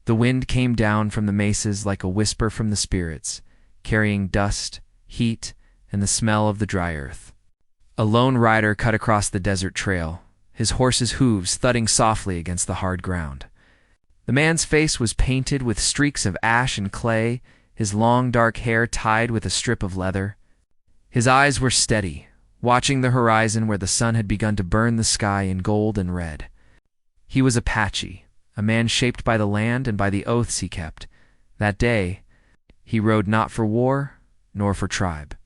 The wind came down from the mesas like a whisper from the spirits, carrying dust, heat, and the smell of the dry earth. A lone rider cut across the desert trail, his horse's hooves thudding softly against the hard ground. The man's face was painted with streaks of ash and clay, his long dark hair tied with a strip of leather. His eyes were steady, watching the horizon where the sun had begun to burn the sky in gold and red. He was Apache, a man shaped by the land and by the oaths he kept. That day, he rode not for war, nor for tribe,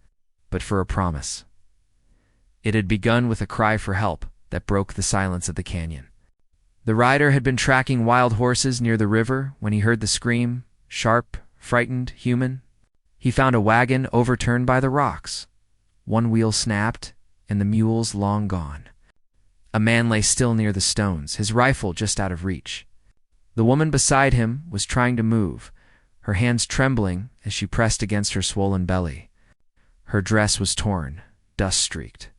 but for a promise. It had begun with a cry for help that broke the silence of the canyon. The rider had been tracking wild horses near the river when he heard the scream, sharp, frightened, human. He found a wagon overturned by the rocks. One wheel snapped, and the mules long gone. A man lay still near the stones, his rifle just out of reach. The woman beside him was trying to move, her hands trembling as she pressed against her swollen belly. Her dress was torn, dust-streaked,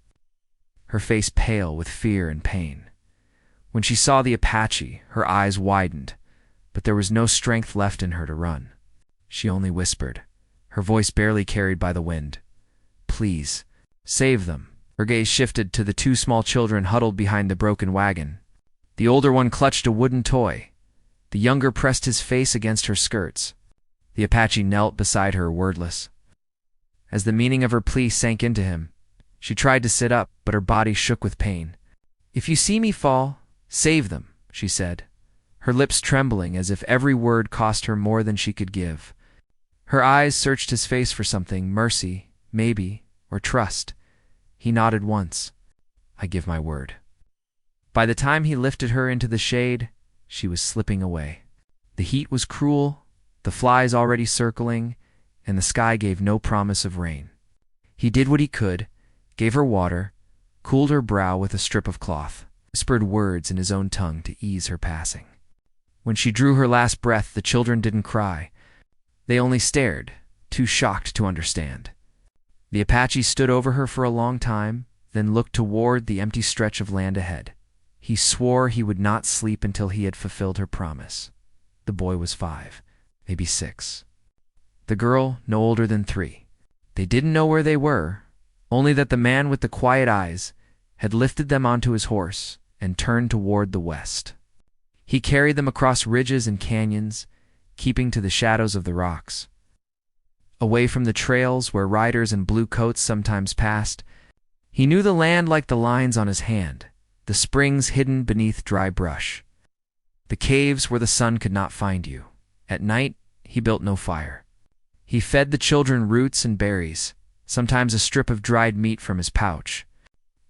her face pale with fear and pain. When she saw the Apache, her eyes widened, but there was no strength left in her to run. She only whispered, her voice barely carried by the wind. "Please, save them." Her gaze shifted to the two small children huddled behind the broken wagon. The older one clutched a wooden toy. The younger pressed his face against her skirts. The Apache knelt beside her, wordless. As the meaning of her plea sank into him, she tried to sit up, but her body shook with pain. "If you see me fall, save them," she said, her lips trembling as if every word cost her more than she could give. Her eyes searched his face for something, mercy, maybe, or trust. He nodded once. "I give my word." By the time he lifted her into the shade, she was slipping away. The heat was cruel, the flies already circling, and the sky gave no promise of rain. He did what he could, gave her water, cooled her brow with a strip of cloth, whispered words in his own tongue to ease her passing. When she drew her last breath, the children didn't cry. They only stared, too shocked to understand. The Apache stood over her for a long time, then looked toward the empty stretch of land ahead. He swore he would not sleep until he had fulfilled her promise. The boy was 5, maybe 6. The girl, no older than 3. They didn't know where they were, only that the man with the quiet eyes had lifted them onto his horse and turned toward the west. He carried them across ridges and canyons, keeping to the shadows of the rocks. Away from the trails where riders in blue coats sometimes passed, he knew the land like the lines on his hand, the springs hidden beneath dry brush, the caves where the sun could not find you. At night, he built no fire. He fed the children roots and berries, sometimes a strip of dried meat from his pouch.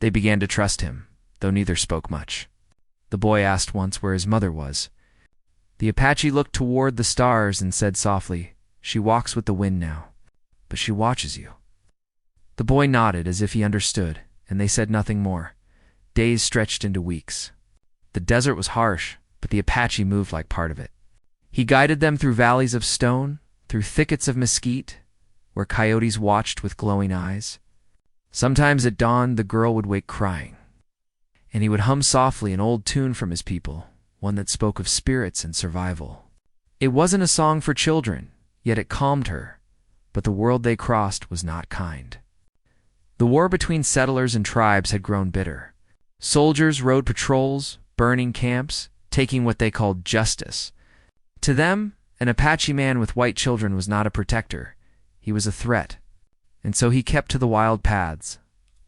They began to trust him, though neither spoke much. The boy asked once where his mother was. The Apache looked toward the stars and said softly, "She walks with the wind now, but she watches you." The boy nodded as if he understood, and they said nothing more. Days stretched into weeks. The desert was harsh, but the Apache moved like part of it. He guided them through valleys of stone, through thickets of mesquite, where coyotes watched with glowing eyes. Sometimes at dawn, the girl would wake crying, and he would hum softly an old tune from his people, one that spoke of spirits and survival. It wasn't a song for children, yet it calmed her, but the world they crossed was not kind. The war between settlers and tribes had grown bitter. Soldiers rode patrols, burning camps, taking what they called justice. To them, an Apache man with white children was not a protector. He was a threat, and so he kept to the wild paths,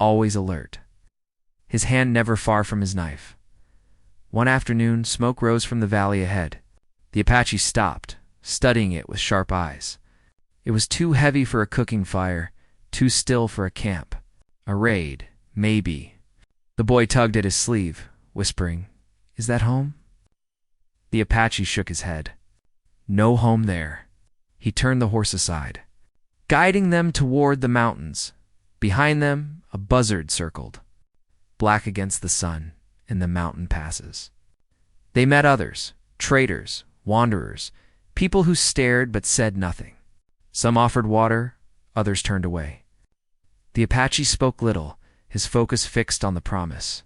always alert, his hand never far from his knife. One afternoon, smoke rose from the valley ahead. The Apache stopped, studying it with sharp eyes. It was too heavy for a cooking fire, too still for a camp. A raid, maybe. The boy tugged at his sleeve, whispering, "Is that home?" The Apache shook his head. No home there. He turned the horse aside, guiding them toward the mountains. Behind them, a buzzard circled, black against the sun in the mountain passes. They met others, traders, wanderers, people who stared but said nothing. Some offered water, others turned away. The Apache spoke little, his focus fixed on the promise.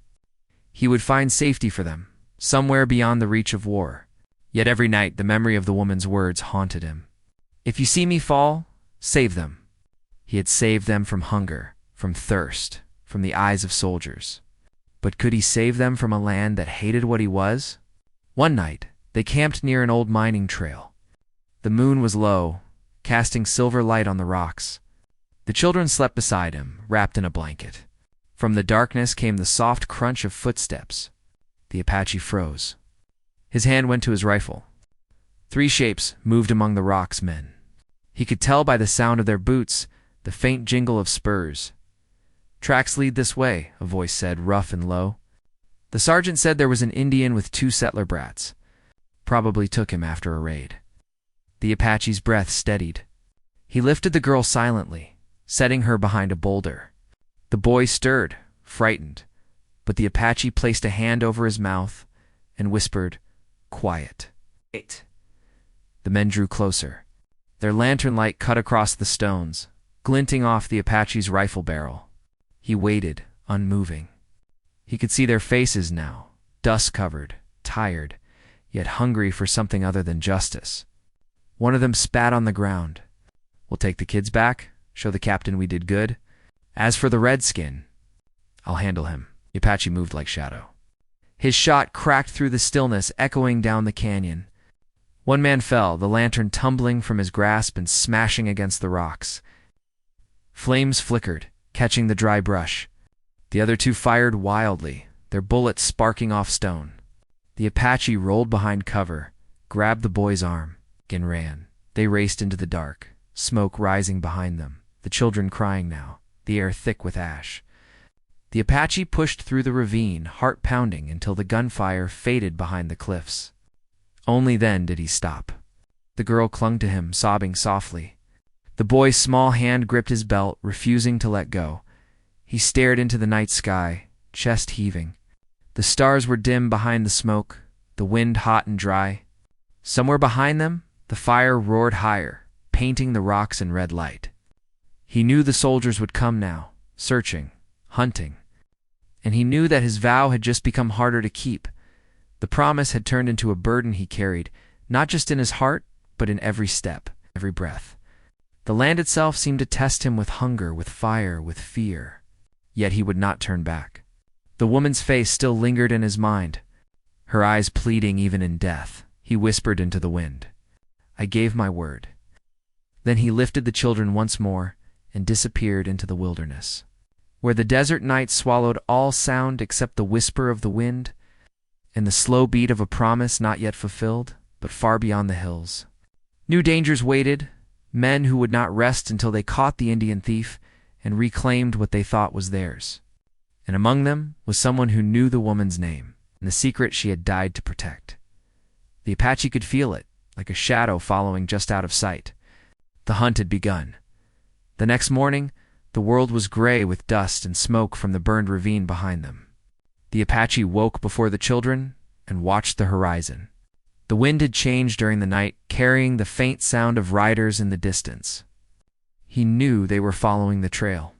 He would find safety for them, somewhere beyond the reach of war. Yet every night the memory of the woman's words haunted him. If you see me fall, save them. He had saved them from hunger, from thirst, from the eyes of soldiers. But could he save them from a land that hated what he was? One night, they camped near an old mining trail. The moon was low, casting silver light on the rocks. The children slept beside him, wrapped in a blanket. From the darkness came the soft crunch of footsteps. The Apache froze. His hand went to his rifle. 3 shapes moved among the rocks' men. He could tell by the sound of their boots, the faint jingle of spurs. "Tracks lead this way," a voice said, rough and low. The sergeant said there was an Indian with 2 settler brats. Probably took him after a raid. The Apache's breath steadied. He lifted the girl silently, setting her behind a boulder. The boy stirred, frightened, but the Apache placed a hand over his mouth and whispered, "Quiet." "Wait." The men drew closer. Their lantern light cut across the stones, glinting off the Apache's rifle barrel. He waited, unmoving. He could see their faces now, dust-covered, tired, yet hungry for something other than justice. One of them spat on the ground. "We'll take the kids back, show the captain we did good. As for the redskin, I'll handle him." The Apache moved like shadow. His shot cracked through the stillness, echoing down the canyon. One man fell, the lantern tumbling from his grasp and smashing against the rocks. Flames flickered, catching the dry brush. The other 2 fired wildly, their bullets sparking off stone. The Apache rolled behind cover, grabbed the boy's arm, and ran. They raced into the dark, smoke rising behind them, the children crying now, the air thick with ash. The Apache pushed through the ravine, heart pounding, until the gunfire faded behind the cliffs. Only then did he stop. The girl clung to him, sobbing softly. The boy's small hand gripped his belt, refusing to let go. He stared into the night sky, chest heaving. The stars were dim behind the smoke, the wind hot and dry. Somewhere behind them, the fire roared higher, painting the rocks in red light. He knew the soldiers would come now, searching, hunting. And he knew that his vow had just become harder to keep. The promise had turned into a burden he carried, not just in his heart, but in every step, every breath. The land itself seemed to test him with hunger, with fire, with fear. Yet he would not turn back. The woman's face still lingered in his mind, her eyes pleading even in death. He whispered into the wind, "I gave my word." Then he lifted the children once more and disappeared into the wilderness, where the desert night swallowed all sound except the whisper of the wind and the slow beat of a promise not yet fulfilled, but far beyond the hills. New dangers waited, men who would not rest until they caught the Indian thief and reclaimed what they thought was theirs. And among them was someone who knew the woman's name and the secret she had died to protect. The Apache could feel it, like a shadow following just out of sight. The hunt had begun. The next morning, the world was gray with dust and smoke from the burned ravine behind them. The Apache woke before the children and watched the horizon. The wind had changed during the night, carrying the faint sound of riders in the distance. He knew they were following the trail.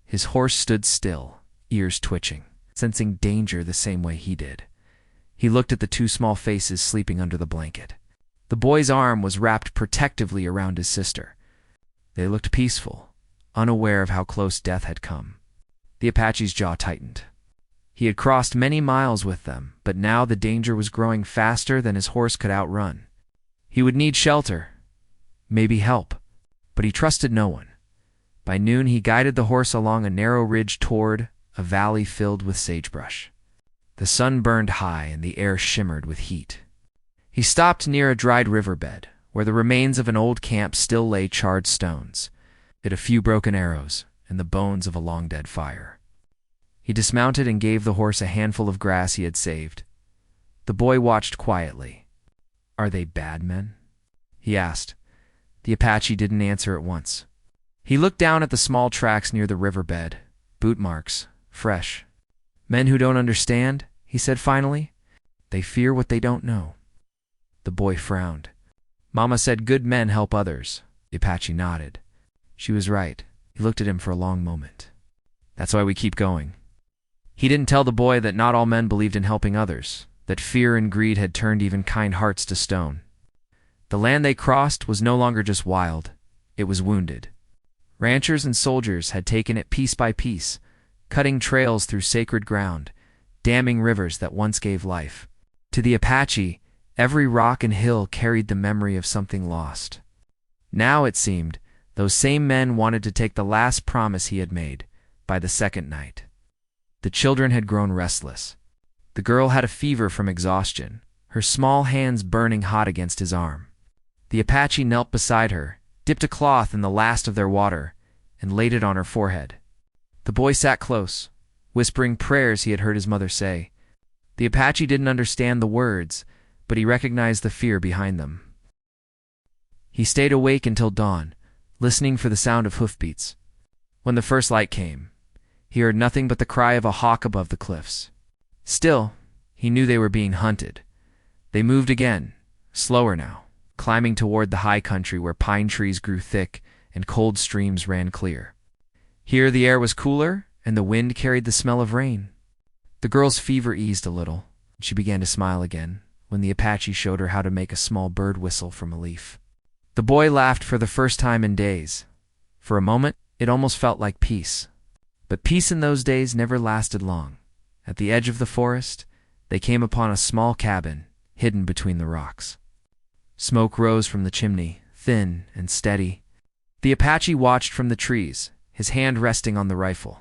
His horse stood still, ears twitching, sensing danger the same way he did. He looked at the 2 small faces sleeping under the blanket. The boy's arm was wrapped protectively around his sister. They looked peaceful, unaware of how close death had come. The Apache's jaw tightened. He had crossed many miles with them, but now the danger was growing faster than his horse could outrun. He would need shelter, maybe help, but he trusted no one. By noon he guided the horse along a narrow ridge toward a valley filled with sagebrush. The sun burned high and the air shimmered with heat. He stopped near a dried riverbed, where the remains of an old camp still lay charred stones, with a few broken arrows and the bones of a long-dead fire. He dismounted and gave the horse a handful of grass he had saved. The boy watched quietly. "Are they bad men?" he asked. The Apache didn't answer at once. He looked down at the small tracks near the riverbed, boot marks, fresh. "Men who don't understand," he said finally. "They fear what they don't know." The boy frowned. "Mama said good men help others." The Apache nodded. She was right. He looked at him for a long moment. "That's why we keep going." He didn't tell the boy that not all men believed in helping others. that fear and greed had turned even kind hearts to stone. The land they crossed was no longer just wild, it was wounded. Ranchers and soldiers had taken it piece by piece, cutting trails through sacred ground, damming rivers that once gave life. To the Apache, every rock and hill carried the memory of something lost. Now, it seemed, those same men wanted to take the last promise he had made, by the second night. The children had grown restless. The girl had a fever from exhaustion, her small hands burning hot against his arm. The Apache knelt beside her, dipped a cloth in the last of their water, and laid it on her forehead. The boy sat close, whispering prayers he had heard his mother say. The Apache didn't understand the words, but he recognized the fear behind them. He stayed awake until dawn, listening for the sound of hoofbeats. When the first light came, he heard nothing but the cry of a hawk above the cliffs. Still, he knew they were being hunted. They moved again, slower now, climbing toward the high country where pine trees grew thick and cold streams ran clear. Here the air was cooler, and the wind carried the smell of rain. The girl's fever eased a little, and she began to smile again when the Apache showed her how to make a small bird whistle from a leaf. The boy laughed for the first time in days. For a moment, it almost felt like peace. But peace in those days never lasted long. At the edge of the forest, they came upon a small cabin, hidden between the rocks. Smoke rose from the chimney, thin and steady. The Apache watched from the trees, his hand resting on the rifle.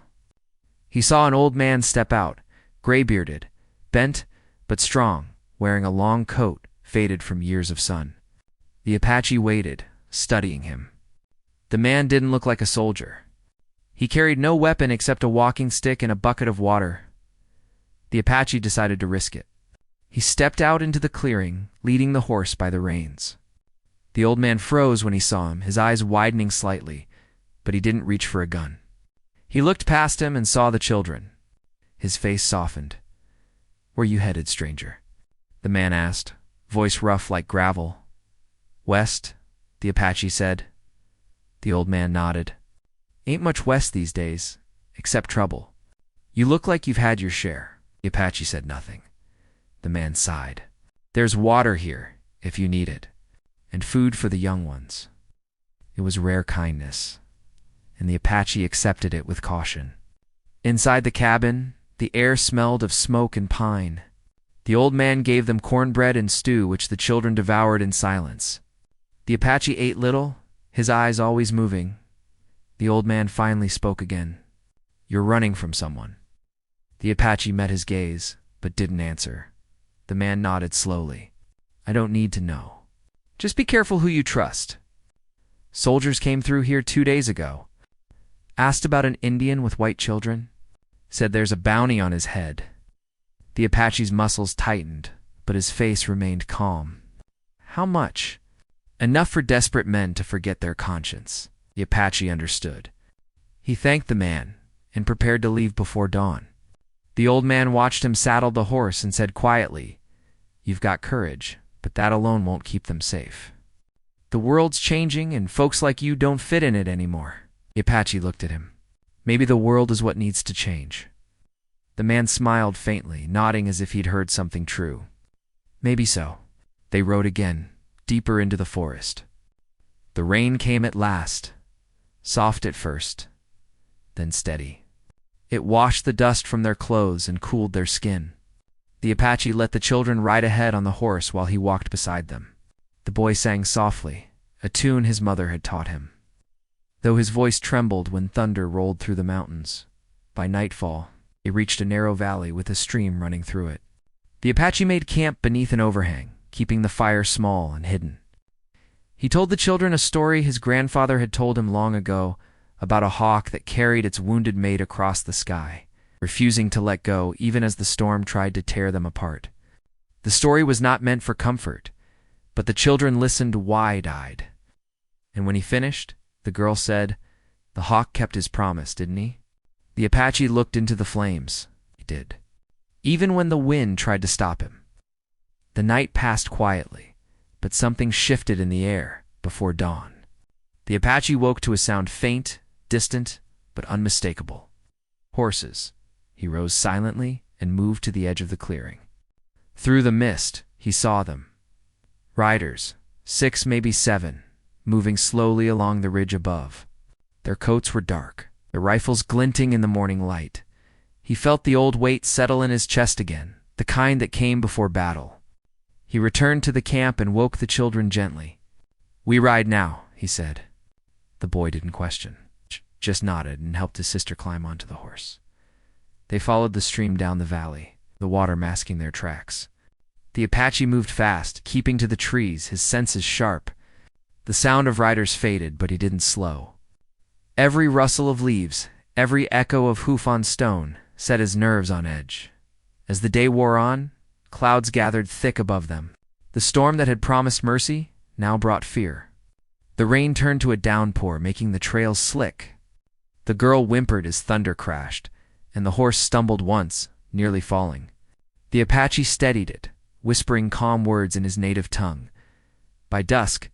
He saw an old man step out, gray-bearded, bent but strong, wearing a long coat faded from years of sun. The Apache waited, studying him. The man didn't look like a soldier. He carried no weapon except a walking stick and a bucket of water. The Apache decided to risk it. He stepped out into the clearing, leading the horse by the reins. The old man froze when he saw him, his eyes widening slightly, but he didn't reach for a gun. He looked past him and saw the children. His face softened. "Where you headed, stranger?" the man asked, voice rough like gravel. "West," the Apache said. The old man nodded. "Ain't much west these days, except trouble. You look like you've had your share." The Apache said nothing. The man sighed. "There's water here, if you need it, and food for the young ones." It was rare kindness, and the Apache accepted it with caution. Inside the cabin, the air smelled of smoke and pine. The old man gave them cornbread and stew, which the children devoured in silence. The Apache ate little, his eyes always moving. The old man finally spoke again. "You're running from someone." The Apache met his gaze, but didn't answer. The man nodded slowly. "I don't need to know. Just be careful who you trust. Soldiers came through here 2 days ago. Asked about an Indian with white children. Said there's a bounty on his head." The Apache's muscles tightened, but his face remained calm. "How much?" "Enough for desperate men to forget their conscience." The Apache understood. He thanked the man and prepared to leave before dawn. The old man watched him saddle the horse and said quietly, "You've got courage, but that alone won't keep them safe. The world's changing and folks like you don't fit in it anymore." The Apache looked at him. "Maybe the world is what needs to change." The man smiled faintly, nodding as if he'd heard something true. "Maybe so." They rode again, deeper into the forest. The rain came at last, soft at first, then steady. It washed the dust from their clothes and cooled their skin. The Apache let the children ride ahead on the horse while he walked beside them. The boy sang softly, a tune his mother had taught him. Though his voice trembled when thunder rolled through the mountains, by nightfall, they reached a narrow valley with a stream running through it. The Apache made camp beneath an overhang, keeping the fire small and hidden. He told the children a story his grandfather had told him long ago about a hawk that carried its wounded mate across the sky, refusing to let go even as the storm tried to tear them apart. The story was not meant for comfort, but the children listened wide-eyed. And when he finished, the girl said, "The hawk kept his promise, didn't he?" The Apache looked into the flames. He did. Even when the wind tried to stop him. The night passed quietly, but something shifted in the air before dawn. The Apache woke to a sound faint, distant, but unmistakable. Horses. He rose silently and moved to the edge of the clearing. Through the mist, he saw them. Riders, 6, maybe 7, moving slowly along the ridge above. Their coats were dark, their rifles glinting in the morning light. He felt the old weight settle in his chest again, the kind that came before battle. He returned to the camp and woke the children gently. "We ride now," he said. The boy didn't question, just nodded and helped his sister climb onto the horse. They followed the stream down the valley, the water masking their tracks. The Apache moved fast, keeping to the trees, his senses sharp. The sound of riders faded, but he didn't slow. Every rustle of leaves, every echo of hoof on stone, set his nerves on edge. As the day wore on, clouds gathered thick above them. The storm that had promised mercy now brought fear. The rain turned to a downpour, making the trails slick. The girl whimpered as thunder crashed, and the horse stumbled once, nearly falling. The Apache steadied it, whispering calm words in his native tongue. By dusk,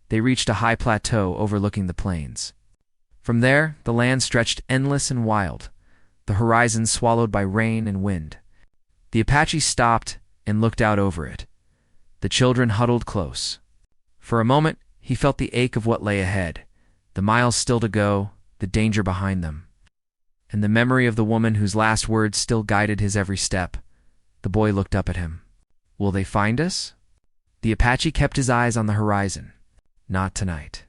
they reached a high plateau overlooking the plains. From there, the land stretched endless and wild, the horizon swallowed by rain and wind. The Apache stopped and looked out over it. The children huddled close. For a moment, he felt the ache of what lay ahead, the miles still to go, the danger behind them. And the memory of the woman whose last words still guided his every step. The boy looked up at him. "Will they find us?" The Apache kept his eyes on the horizon. Not tonight.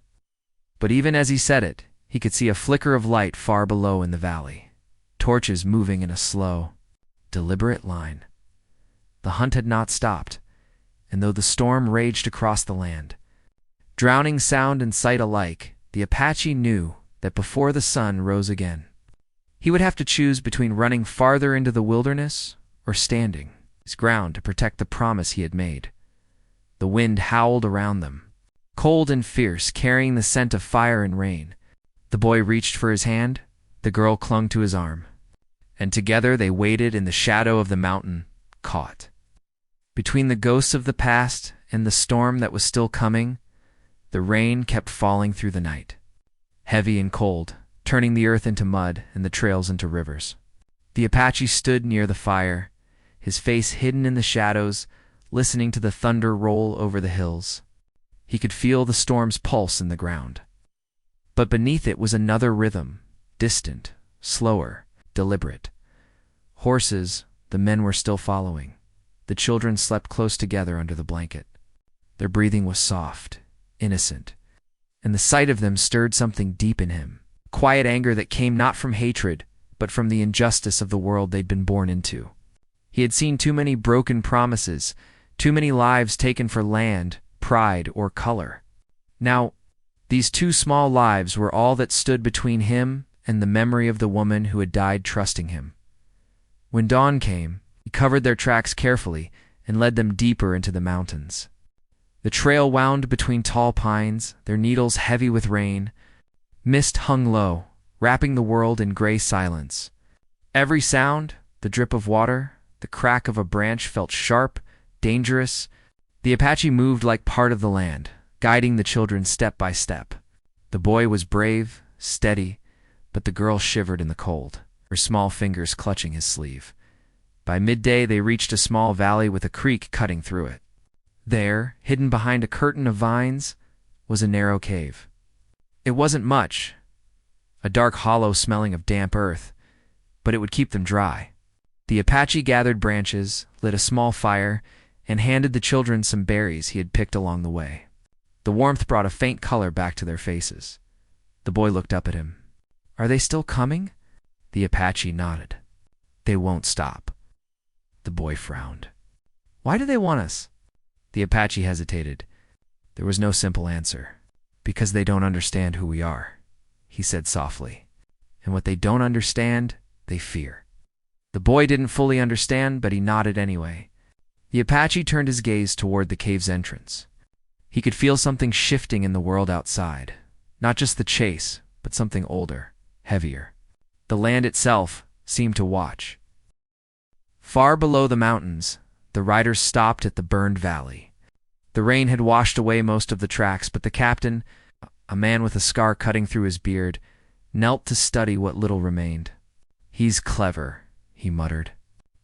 But even as he said it, he could see a flicker of light far below in the valley. Torches moving in a slow, deliberate line. The hunt had not stopped, and though the storm raged across the land, drowning sound and sight alike, the Apache knew that before the sun rose again, he would have to choose between running farther into the wilderness or standing his ground to protect the promise he had made. The wind howled around them, cold and fierce, carrying the scent of fire and rain. The boy reached for his hand, the girl clung to his arm, and together they waited in the shadow of the mountain, caught. Between the ghosts of the past and the storm that was still coming, the rain kept falling through the night, heavy and cold, turning the earth into mud and the trails into rivers. The Apache stood near the fire, his face hidden in the shadows, listening to the thunder roll over the hills. He could feel the storm's pulse in the ground. But beneath it was another rhythm, distant, slower, deliberate. Horses, the men were still following. The children slept close together under the blanket. Their breathing was soft, innocent, and the sight of them stirred something deep in him, quiet anger that came not from hatred, but from the injustice of the world they'd been born into. He had seen too many broken promises, too many lives taken for land, pride, or color. Now, these 2 small lives were all that stood between him and the memory of the woman who had died trusting him. When dawn came, he covered their tracks carefully and led them deeper into the mountains. The trail wound between tall pines, their needles heavy with rain. Mist hung low, wrapping the world in gray silence. Every sound, the drip of water, the crack of a branch felt sharp, dangerous. The Apache moved like part of the land, guiding the children step by step. The boy was brave, steady, but the girl shivered in the cold, her small fingers clutching his sleeve. By midday they reached a small valley with a creek cutting through it. There, hidden behind a curtain of vines, was a narrow cave. It wasn't much, a dark hollow smelling of damp earth, but it would keep them dry. The Apache gathered branches, lit a small fire, and handed the children some berries he had picked along the way. The warmth brought a faint color back to their faces. The boy looked up at him. "Are they still coming?" The Apache nodded. "They won't stop." The boy frowned. "Why do they want us?" The Apache hesitated. There was no simple answer. "Because they don't understand who we are," he said softly. "And what they don't understand, they fear." The boy didn't fully understand, but he nodded anyway. The Apache turned his gaze toward the cave's entrance. He could feel something shifting in the world outside. Not just the chase, but something older, heavier. The land itself seemed to watch. Far below the mountains, the riders stopped at the burned valley. The rain had washed away most of the tracks, but the captain, a man with a scar cutting through his beard, knelt to study what little remained. "He's clever," he muttered.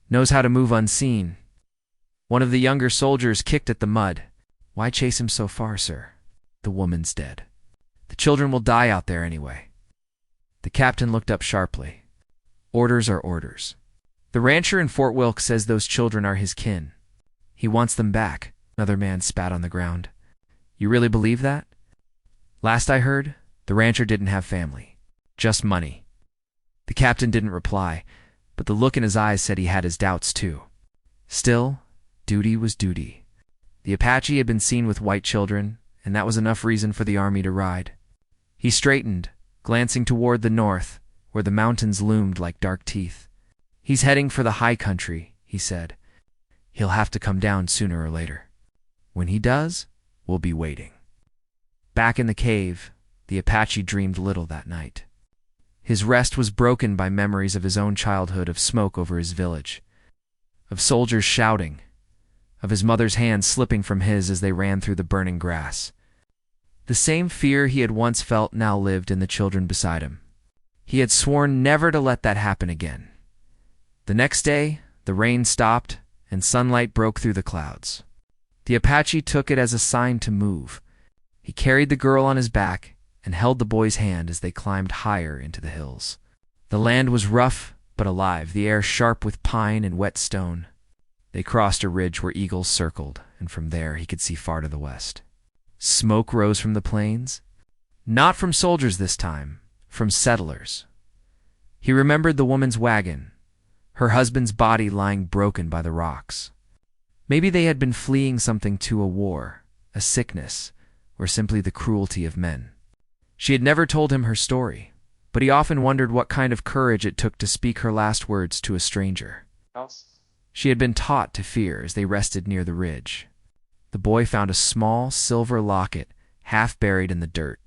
"Knows how to move unseen." One of the younger soldiers kicked at the mud. "Why chase him so far, sir? The woman's dead. The children will die out there anyway." The captain looked up sharply. "Orders are orders. The rancher in Fort Wilkes says those children are his kin. He wants them back." Another man spat on the ground. "You really believe that?" "Last I heard, the rancher didn't have family. Just money." The captain didn't reply, but the look in his eyes said he had his doubts too. Still, duty was duty. The Apache had been seen with white children, and that was enough reason for the army to ride. He straightened, glancing toward the north, where the mountains loomed like dark teeth. "He's heading for the high country," he said. "He'll have to come down sooner or later. When he does, we'll be waiting." Back in the cave, the Apache dreamed little that night. His rest was broken by memories of his own childhood, of smoke over his village, of soldiers shouting, of his mother's hand slipping from his as they ran through the burning grass. The same fear he had once felt now lived in the children beside him. He had sworn never to let that happen again. The next day, the rain stopped and sunlight broke through the clouds. The Apache took it as a sign to move. He carried the girl on his back and held the boy's hand as they climbed higher into the hills. The land was rough but alive, the air sharp with pine and wet stone. They crossed a ridge where eagles circled, and from there he could see far to the west. Smoke rose from the plains. Not from soldiers this time, from settlers. He remembered the woman's wagon, her husband's body lying broken by the rocks. Maybe they had been fleeing something to a war, a sickness, or simply the cruelty of men. She had never told him her story, but he often wondered what kind of courage it took to speak her last words to a stranger. She had been taught to fear as they rested near the ridge. The boy found a small silver locket half buried in the dirt.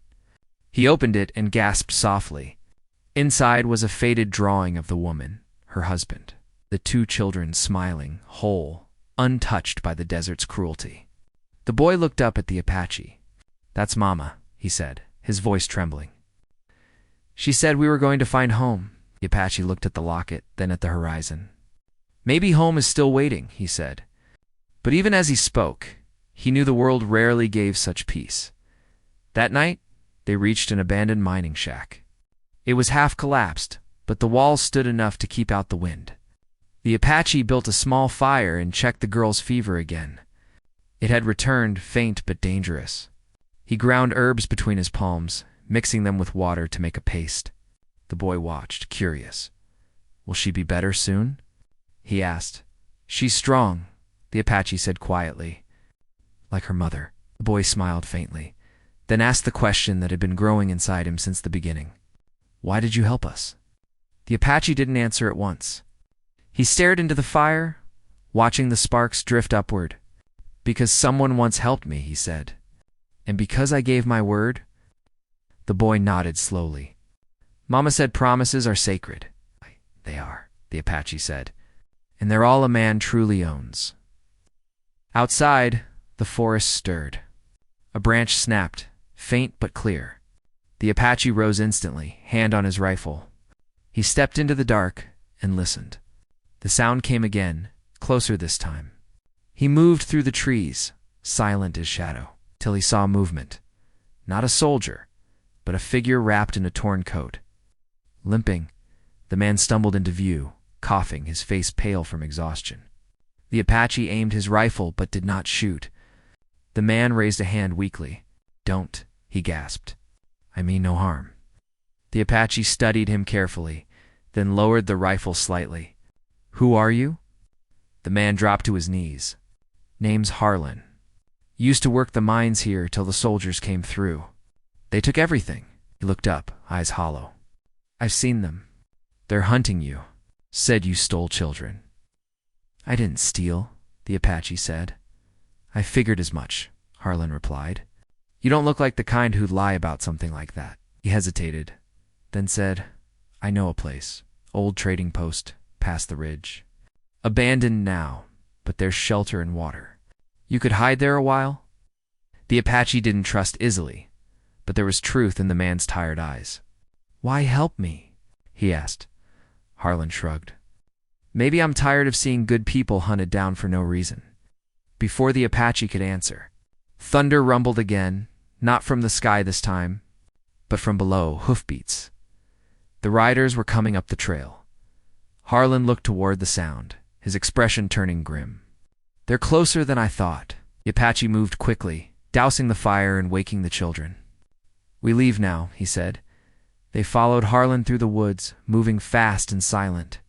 He opened it and gasped softly. Inside was a faded drawing of the woman, her husband, the two children smiling, whole, untouched by the desert's cruelty. The boy looked up at the Apache. "That's Mama," he said, his voice trembling. "She said we were going to find home." The Apache looked at the locket, then at the horizon. "Maybe home is still waiting," he said. But even as he spoke, he knew the world rarely gave such peace. That night, they reached an abandoned mining shack. It was half collapsed, but the walls stood enough to keep out the wind. The Apache built a small fire and checked the girl's fever again. It had returned, faint but dangerous. He ground herbs between his palms, mixing them with water to make a paste. The boy watched, curious. "Will she be better soon?" he asked. "She's strong," the Apache said quietly. "Like her mother." The boy smiled faintly, then asked the question that had been growing inside him since the beginning. "Why did you help us?" The Apache didn't answer at once. He stared into the fire, watching the sparks drift upward. "Because someone once helped me," he said. "And because I gave my word." The boy nodded slowly. "Mama said promises are sacred." "They are," the Apache said. "And they're all a man truly owns." Outside, the forest stirred. A branch snapped, faint but clear. The Apache rose instantly, hand on his rifle. He stepped into the dark and listened. The sound came again, closer this time. He moved through the trees, silent as shadow, till he saw movement. Not a soldier, but a figure wrapped in a torn coat. Limping, the man stumbled into view, coughing, his face pale from exhaustion. The Apache aimed his rifle but did not shoot. The man raised a hand weakly. "Don't," he gasped. "I mean no harm." The Apache studied him carefully, then lowered the rifle slightly. "Who are you?" The man dropped to his knees. "Name's Harlan. Used to work the mines here till the soldiers came through. They took everything." He looked up, eyes hollow. "I've seen them. They're hunting you. Said you stole children." "I didn't steal," the Apache said. "I figured as much," Harlan replied. "You don't look like the kind who'd lie about something like that." He hesitated, then said, "I know a place. Old trading post, past the ridge. Abandoned now, but there's shelter and water. You could hide there a while?" The Apache didn't trust easily, but there was truth in the man's tired eyes. "Why help me?" he asked. Harlan shrugged. "Maybe I'm tired of seeing good people hunted down for no reason." Before the Apache could answer, thunder rumbled again, not from the sky this time, but from below, hoofbeats. The riders were coming up the trail. Harlan looked toward the sound, his expression turning grim. "They're closer than I thought." The Apache moved quickly, dousing the fire and waking the children. "We leave now," he said. They followed Harlan through the woods, moving fast and silent.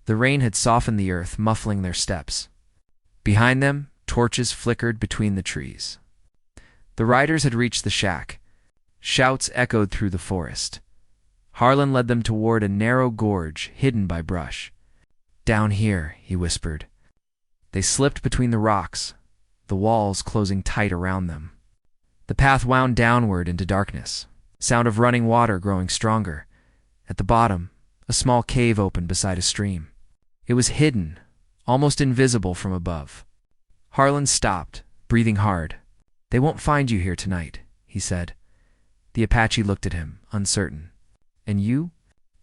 The rain had softened the earth, muffling their steps. Behind them, torches flickered between the trees. The riders had reached the shack. Shouts echoed through the forest. Harlan led them toward a narrow gorge hidden by brush. "Down here," he whispered. They slipped between the rocks, the walls closing tight around them. The path wound downward into darkness, sound of running water growing stronger. At the bottom, a small cave opened beside a stream. It was hidden, almost invisible from above. Harlan stopped, breathing hard. "They won't find you here tonight," he said. The Apache looked at him, uncertain. "And you?"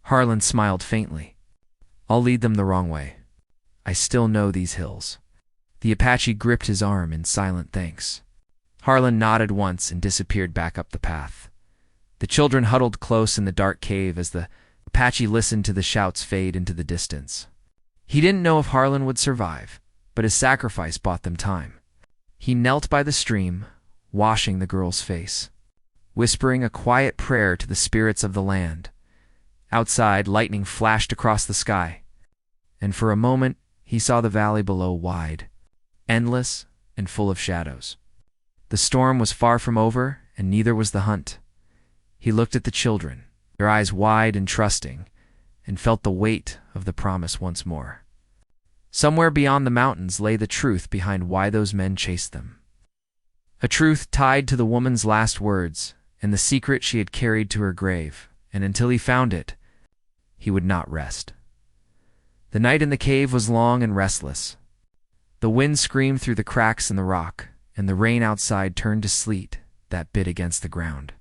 Harlan smiled faintly. "I'll lead them the wrong way. I still know these hills." The Apache gripped his arm in silent thanks. Harlan nodded once and disappeared back up the path. The children huddled close in the dark cave as the Apache listened to the shouts fade into the distance. He didn't know if Harlan would survive, but his sacrifice bought them time. He knelt by the stream, washing the girl's face, whispering a quiet prayer to the spirits of the land. Outside, lightning flashed across the sky, and for a moment he saw the valley below wide, endless and full of shadows. The storm was far from over, and neither was the hunt. He looked at the children, their eyes wide and trusting, and felt the weight of the promise once more. Somewhere beyond the mountains lay the truth behind why those men chased them. A truth tied to the woman's last words and the secret she had carried to her grave, and until he found it, he would not rest. The night in the cave was long and restless. The wind screamed through the cracks in the rock, and the rain outside turned to sleet that bit against the ground.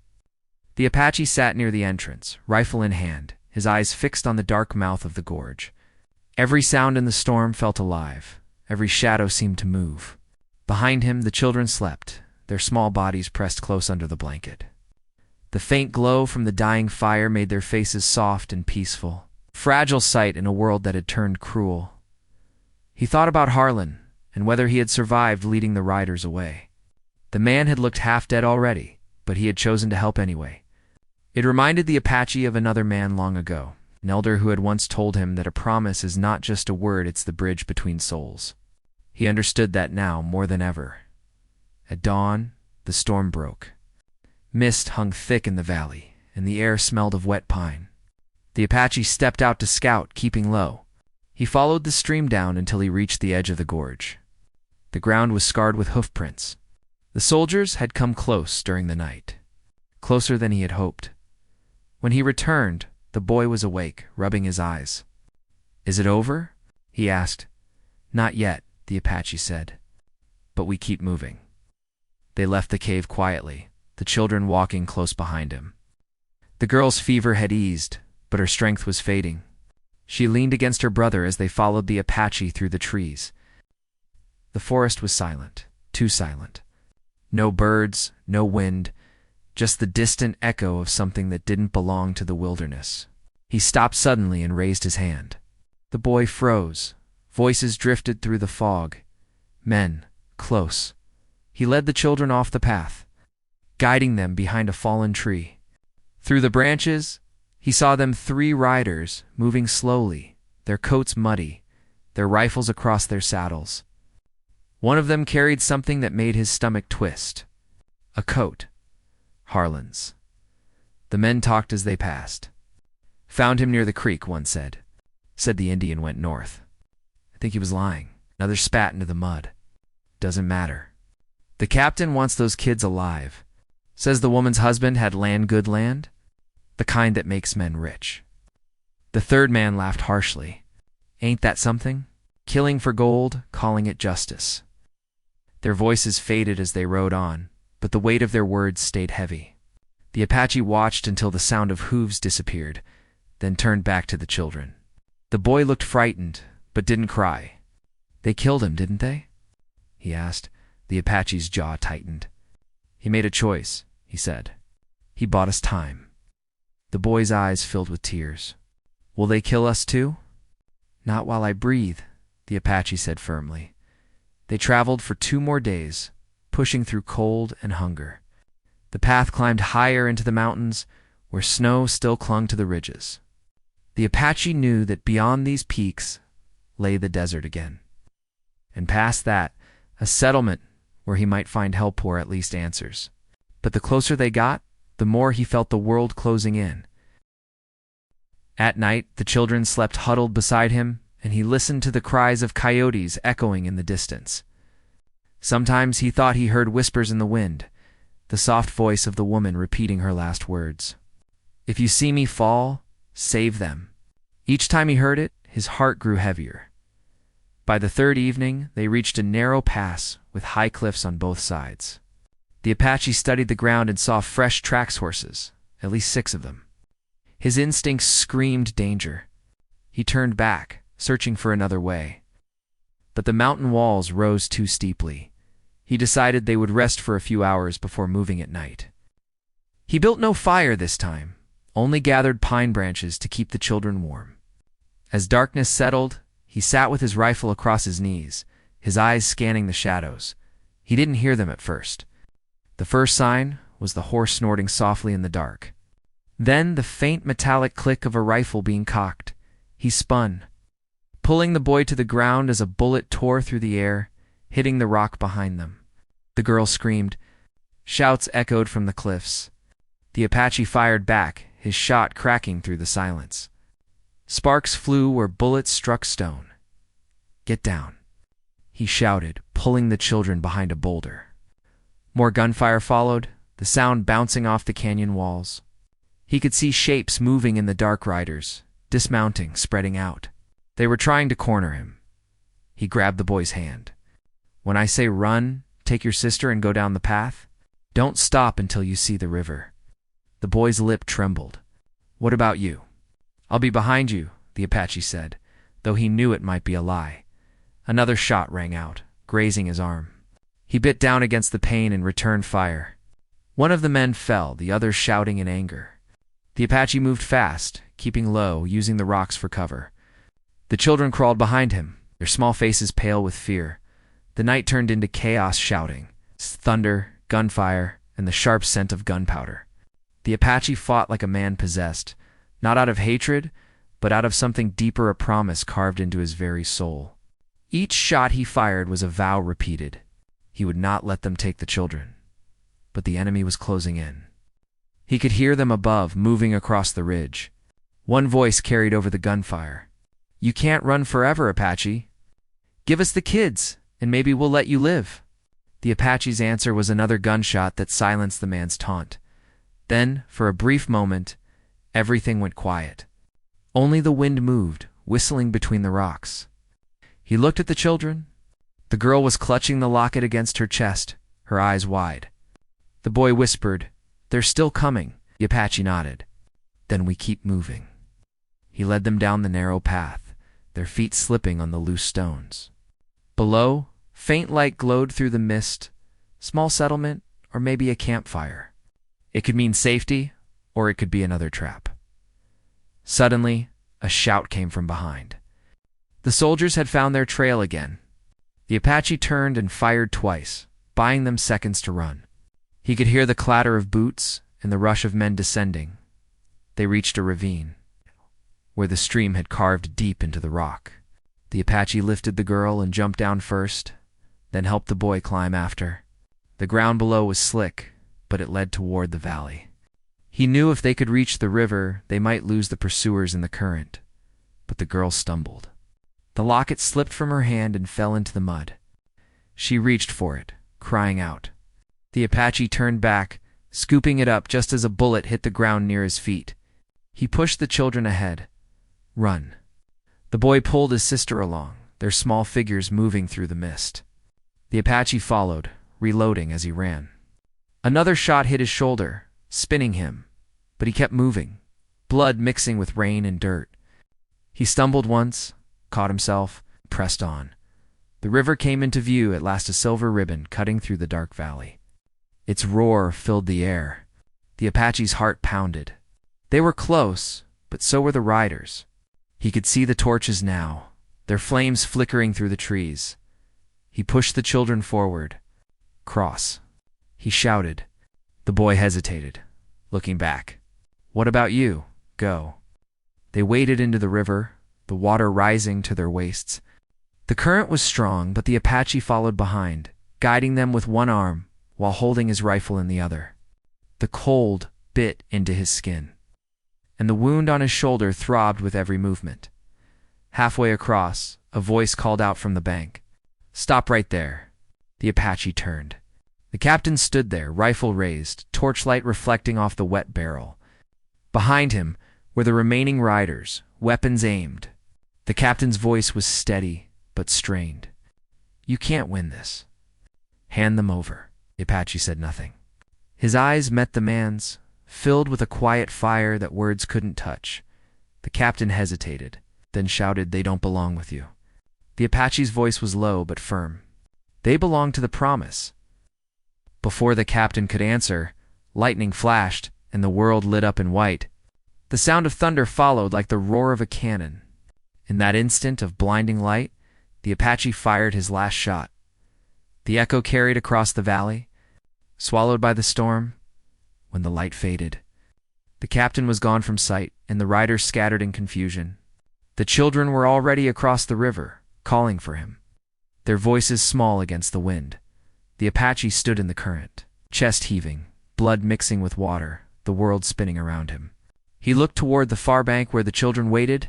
The Apache sat near the entrance, rifle in hand, his eyes fixed on the dark mouth of the gorge. Every sound in the storm felt alive. Every shadow seemed to move. Behind him, the children slept, their small bodies pressed close under the blanket. The faint glow from the dying fire made their faces soft and peaceful, fragile sight in a world that had turned cruel. He thought about Harlan and whether he had survived leading the riders away. The man had looked half dead already, but he had chosen to help anyway. It reminded the Apache of another man long ago, an elder who had once told him that a promise is not just a word, it's the bridge between souls. He understood that now more than ever. At dawn, the storm broke. Mist hung thick in the valley, and the air smelled of wet pine. The Apache stepped out to scout, keeping low. He followed the stream down until he reached the edge of the gorge. The ground was scarred with hoofprints. The soldiers had come close during the night, closer than he had hoped. When he returned, the boy was awake, rubbing his eyes. "Is it over?" he asked. "Not yet," the Apache said. "But we keep moving." They left the cave quietly, the children walking close behind him. The girl's fever had eased, but her strength was fading. She leaned against her brother as they followed the Apache through the trees. The forest was silent, too silent. No birds, no wind, just the distant echo of something that didn't belong to the wilderness. He stopped suddenly and raised his hand. The boy froze. Voices drifted through the fog. Men, close. He led the children off the path, guiding them behind a fallen tree. Through the branches, he saw them 3 riders moving slowly, their coats muddy, their rifles across their saddles. One of them carried something that made his stomach twist. A coat. Harlan's. The men talked as they passed. "Found him near the creek," one said. Said the Indian went north. "I think he was lying." Another spat into the mud. "Doesn't matter. The captain wants those kids alive. Says the woman's husband had good land, the kind that makes men rich." The third man laughed harshly. "Ain't that something? Killing for gold, calling it justice." Their voices faded as they rode on, but the weight of their words stayed heavy. The Apache watched until the sound of hooves disappeared, then turned back to the children. The boy looked frightened, but didn't cry. "They killed him, didn't they?" he asked. The Apache's jaw tightened. He made a choice, he said. He bought us time. The boy's eyes filled with tears. Will they kill us too? Not while I breathe, the Apache said firmly. They traveled for 2 more days, pushing through cold and hunger. The path climbed higher into the mountains, where snow still clung to the ridges. The Apache knew that beyond these peaks lay the desert again. And past that, a settlement where he might find help or at least answers. But the closer they got, the more he felt the world closing in. At night, the children slept huddled beside him, and he listened to the cries of coyotes echoing in the distance. Sometimes he thought he heard whispers in the wind, the soft voice of the woman repeating her last words. If you see me fall, save them. Each time he heard it, his heart grew heavier. By the 3rd evening, they reached a narrow pass with high cliffs on both sides. The Apache studied the ground and saw fresh tracks horses, at least 6 of them. His instincts screamed danger. He turned back, searching for another way. But the mountain walls rose too steeply. He decided they would rest for a few hours before moving at night. He built no fire this time, only gathered pine branches to keep the children warm. As darkness settled, he sat with his rifle across his knees, his eyes scanning the shadows. He didn't hear them at first. The first sign was the horse snorting softly in the dark. Then the faint metallic click of a rifle being cocked. He spun, pulling the boy to the ground as a bullet tore through the air, hitting the rock behind them. The girl screamed. Shouts echoed from the cliffs. The Apache fired back, his shot cracking through the silence. Sparks flew where bullets struck stone. Get down, he shouted, pulling the children behind a boulder. More gunfire followed, the sound bouncing off the canyon walls. He could see shapes moving in the dark riders, dismounting, spreading out. They were trying to corner him. He grabbed the boy's hand. When I say run, take your sister and go down the path. Don't stop until you see the river. The boy's lip trembled. What about you? I'll be behind you, the Apache said, though he knew it might be a lie. Another shot rang out, grazing his arm. He bit down against the pain and returned fire. One of the men fell, the other shouting in anger. The Apache moved fast, keeping low, using the rocks for cover. The children crawled behind him, their small faces pale with fear. The night turned into chaos, shouting, thunder, gunfire, and the sharp scent of gunpowder. The Apache fought like a man possessed, not out of hatred, but out of something deeper, a promise carved into his very soul. Each shot he fired was a vow repeated. He would not let them take the children. But the enemy was closing in. He could hear them above, moving across the ridge. One voice carried over the gunfire. You can't run forever, Apache. Give us the kids, and maybe we'll let you live. The Apache's answer was another gunshot that silenced the man's taunt. Then, for a brief moment, everything went quiet. Only the wind moved, whistling between the rocks. He looked at the children. The girl was clutching the locket against her chest, her eyes wide. The boy whispered, They're still coming. The Apache nodded. Then we keep moving. He led them down the narrow path, their feet slipping on the loose stones. Below, faint light glowed through the mist. Small settlement, or maybe a campfire. It could mean safety, or it could be another trap. Suddenly, a shout came from behind. The soldiers had found their trail again. The Apache turned and fired twice, buying them seconds to run. He could hear the clatter of boots and the rush of men descending. They reached a ravine, where the stream had carved deep into the rock. The Apache lifted the girl and jumped down first, then helped the boy climb after. The ground below was slick, but it led toward the valley. He knew if they could reach the river, they might lose the pursuers in the current. But the girl stumbled. The locket slipped from her hand and fell into the mud. She reached for it, crying out. The Apache turned back, scooping it up just as a bullet hit the ground near his feet. He pushed the children ahead. Run. The boy pulled his sister along, their small figures moving through the mist. The Apache followed, reloading as he ran. Another shot hit his shoulder, spinning him, but he kept moving, blood mixing with rain and dirt. He stumbled once, caught himself, pressed on. The river came into view, at last, a silver ribbon cutting through the dark valley. Its roar filled the air. The Apache's heart pounded. They were close, but so were the riders. He could see the torches now, their flames flickering through the trees. He pushed the children forward. "Cross," he shouted. The boy hesitated, looking back. "What about you? Go." They waded into the river, the water rising to their waists. The current was strong, but the Apache followed behind, guiding them with one arm while holding his rifle in the other. The cold bit into his skin, and the wound on his shoulder throbbed with every movement. Halfway across, a voice called out from the bank, "Stop right there." The Apache turned. The captain stood there, rifle raised, torchlight reflecting off the wet barrel. Behind him were the remaining riders, weapons aimed. The captain's voice was steady but strained. "You can't win this. Hand them over." The Apache said nothing. His eyes met the man's, filled with a quiet fire that words couldn't touch. The captain hesitated, then shouted, "They don't belong with you." The Apache's voice was low but firm. "They belong to the Promise." Before the captain could answer, lightning flashed and the world lit up in white. The sound of thunder followed like the roar of a cannon. In that instant of blinding light, the Apache fired his last shot. The echo carried across the valley, swallowed by the storm. When the light faded, the captain was gone from sight, and the riders scattered in confusion. The children were already across the river, calling for him, their voices small against the wind. The Apache stood in the current, chest heaving, blood mixing with water, the world spinning around him. He looked toward the far bank where the children waited,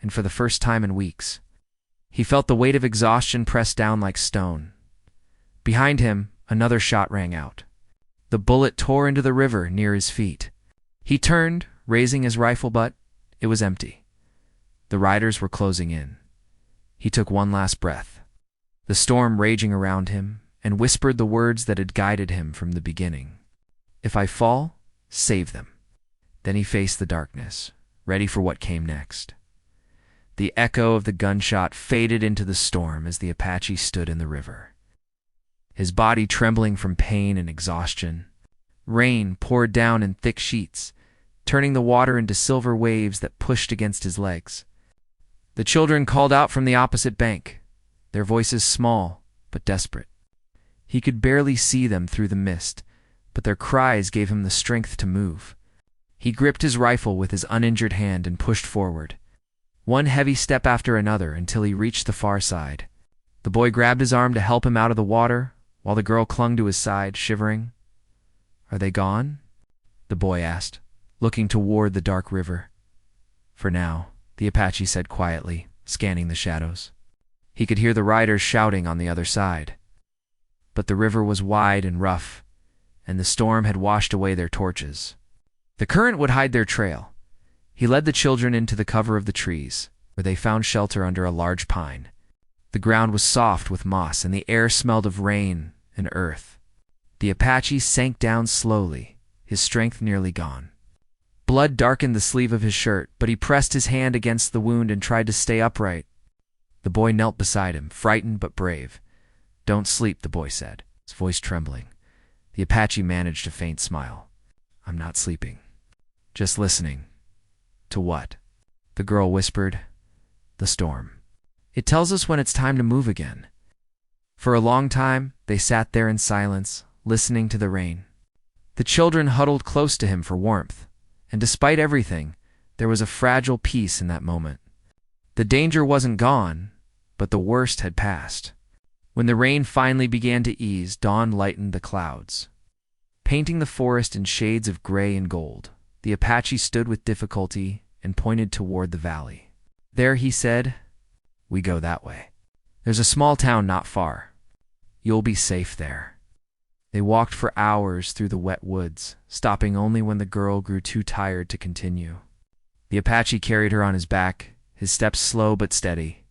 and for the first time in weeks, he felt the weight of exhaustion press down like stone. Behind him, another shot rang out. The bullet tore into the river near his feet. He turned, raising his rifle butt. It was empty. The riders were closing in. He took one last breath, the storm raging around him, and whispered the words that had guided him from the beginning. "If I fall, save them." Then he faced the darkness, ready for what came next. The echo of the gunshot faded into the storm as the Apache stood in the river, his body trembling from pain and exhaustion. Rain poured down in thick sheets, turning the water into silver waves that pushed against his legs. The children called out from the opposite bank, their voices small but desperate. He could barely see them through the mist, but their cries gave him the strength to move. He gripped his rifle with his uninjured hand and pushed forward, one heavy step after another until he reached the far side. The boy grabbed his arm to help him out of the water, while the girl clung to his side, shivering. "Are they gone?" the boy asked, looking toward the dark river. "For now," the Apache said quietly, scanning the shadows. He could hear the riders shouting on the other side. But the river was wide and rough, and the storm had washed away their torches. The current would hide their trail. He led the children into the cover of the trees, where they found shelter under a large pine. The ground was soft with moss, and the air smelled of rain and earth. The Apache sank down slowly, his strength nearly gone. Blood darkened the sleeve of his shirt, but he pressed his hand against the wound and tried to stay upright. The boy knelt beside him, frightened but brave. "Don't sleep," the boy said, his voice trembling. The Apache managed a faint smile. "I'm not sleeping. Just listening." "To what?" the girl whispered. "The storm. It tells us when it's time to move again." For a long time, they sat there in silence, listening to the rain. The children huddled close to him for warmth, and despite everything, there was a fragile peace in that moment. The danger wasn't gone, but the worst had passed. When the rain finally began to ease, dawn lightened the clouds, painting the forest in shades of gray and gold. The Apache stood with difficulty and pointed toward the valley. "There," he said, "we go that way. There's a small town not far. You'll be safe there." They walked for hours through the wet woods, stopping only when the girl grew too tired to continue. The Apache carried her on his back, his steps slow but steady.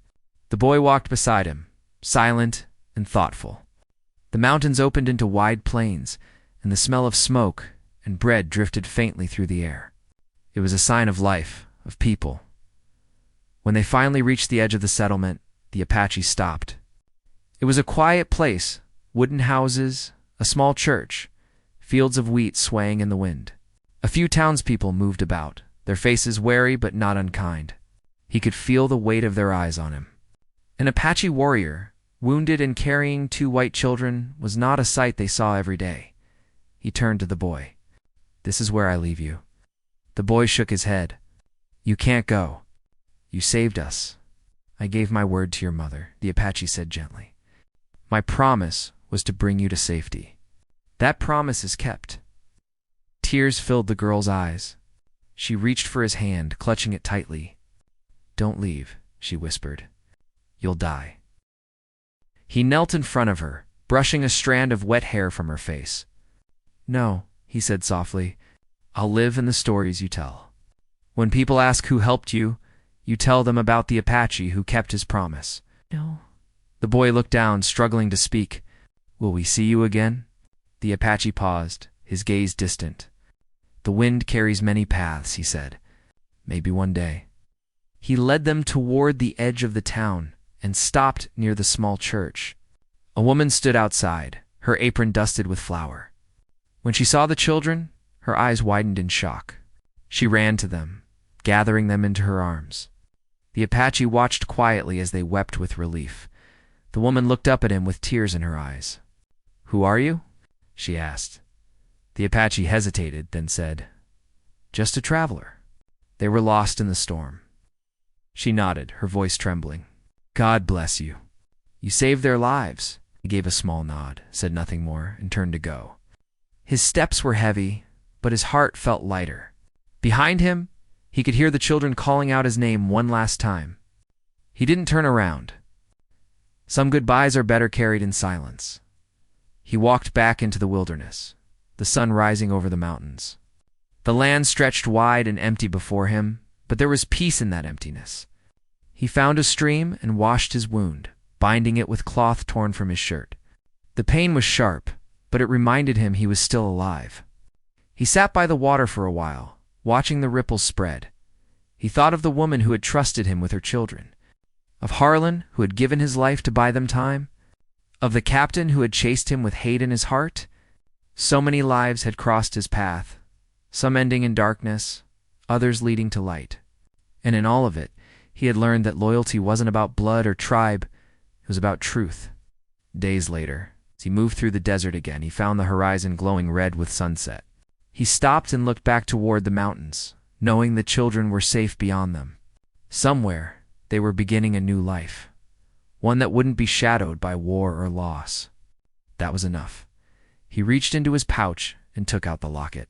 The boy walked beside him, silent and thoughtful. The mountains opened into wide plains, and the smell of smoke and bread drifted faintly through the air. It was a sign of life, of people. When they finally reached the edge of the settlement, the Apache stopped. It was a quiet place, wooden houses, a small church, fields of wheat swaying in the wind. A few townspeople moved about, their faces wary but not unkind. He could feel the weight of their eyes on him. An Apache warrior, wounded and carrying 2 white children, was not a sight they saw every day. He turned to the boy. "This is where I leave you." The boy shook his head. "You can't go. You saved us." "I gave my word to your mother," the Apache said gently. "My promise was to bring you to safety. That promise is kept." Tears filled the girl's eyes. She reached for his hand, clutching it tightly. "Don't leave," she whispered. "You'll die." He knelt in front of her, brushing a strand of wet hair from her face. "No," he said softly. "I'll live in the stories you tell. When people ask who helped you, you tell them about the Apache who kept his promise." "No." The boy looked down, struggling to speak. "Will we see you again?" The Apache paused, his gaze distant. "The wind carries many paths," he said. "Maybe one day." He led them toward the edge of the town and stopped near the small church. A woman stood outside, her apron dusted with flour. When she saw the children, her eyes widened in shock. She ran to them, gathering them into her arms. The Apache watched quietly as they wept with relief. The woman looked up at him with tears in her eyes. "Who are you?" she asked. The Apache hesitated, then said, "Just a traveler." They were lost in the storm. She nodded, her voice trembling. "God bless you. You saved their lives." He gave a small nod, said nothing more, and turned to go. His steps were heavy, but his heart felt lighter. Behind him, he could hear the children calling out his name one last time. He didn't turn around. Some goodbyes are better carried in silence. He walked back into the wilderness, the sun rising over the mountains. The land stretched wide and empty before him, but there was peace in that emptiness. He found a stream and washed his wound, binding it with cloth torn from his shirt. The pain was sharp, but it reminded him he was still alive. He sat by the water for a while, watching the ripples spread. He thought of the woman who had trusted him with her children, of Harlan, who had given his life to buy them time, of the captain who had chased him with hate in his heart. So many lives had crossed his path, some ending in darkness, others leading to light. And in all of it, he had learned that loyalty wasn't about blood or tribe, it was about truth. Days later, as he moved through the desert again, he found the horizon glowing red with sunset. He stopped and looked back toward the mountains, knowing the children were safe beyond them. Somewhere, they were beginning a new life, one that wouldn't be shadowed by war or loss. That was enough. He reached into his pouch and took out the locket.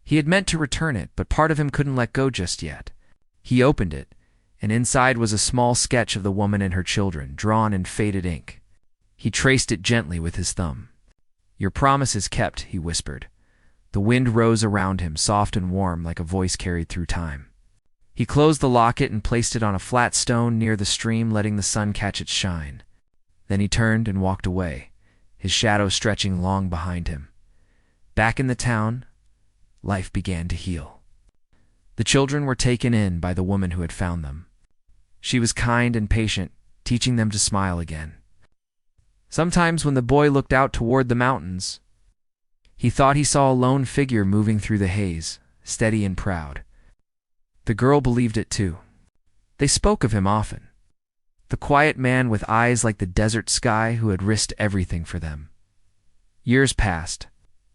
He had meant to return it, but part of him couldn't let go just yet. He opened it, and inside was a small sketch of the woman and her children, drawn in faded ink. He traced it gently with his thumb. "Your promise is kept," he whispered. The wind rose around him, soft and warm, like a voice carried through time. He closed the locket and placed it on a flat stone near the stream, letting the sun catch its shine. Then he turned and walked away, his shadow stretching long behind him. Back in the town, life began to heal. The children were taken in by the woman who had found them. She was kind and patient, teaching them to smile again. Sometimes when the boy looked out toward the mountains, he thought he saw a lone figure moving through the haze, steady and proud. The girl believed it too. They spoke of him often. The quiet man with eyes like the desert sky who had risked everything for them. Years passed,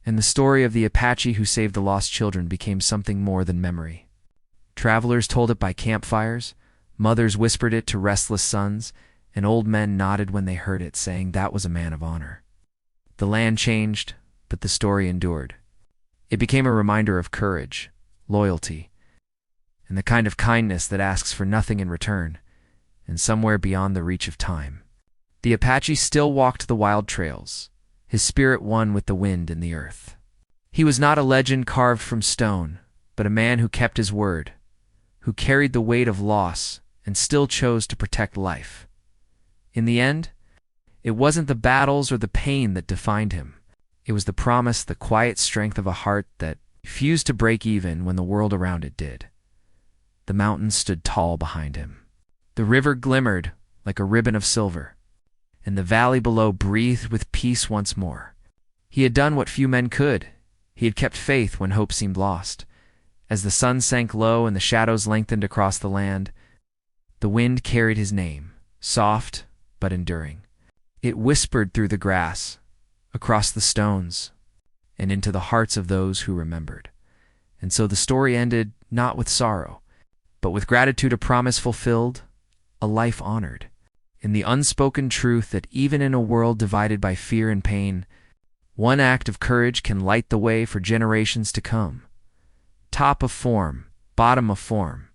and the story of the Apache who saved the lost children became something more than memory. Travelers told it by campfires, mothers whispered it to restless sons, and old men nodded when they heard it, saying that was a man of honor. The land changed, but the story endured. It became a reminder of courage, loyalty, and the kind of kindness that asks for nothing in return, and somewhere beyond the reach of time. The Apache still walked the wild trails, his spirit one with the wind and the earth. He was not a legend carved from stone, but a man who kept his word, who carried the weight of loss and still chose to protect life. In the end, it wasn't the battles or the pain that defined him. It was the promise, the quiet strength of a heart that refused to break even when the world around it did. The mountains stood tall behind him. The river glimmered like a ribbon of silver, and the valley below breathed with peace once more. He had done what few men could. He had kept faith when hope seemed lost. As the sun sank low and the shadows lengthened across the land, the wind carried his name, soft but enduring. It whispered through the grass, across the stones, and into the hearts of those who remembered. And so the story ended not with sorrow, but with gratitude, a promise fulfilled, a life honored, in the unspoken truth that even in a world divided by fear and pain, one act of courage can light the way for generations to come. Top of form, bottom of form,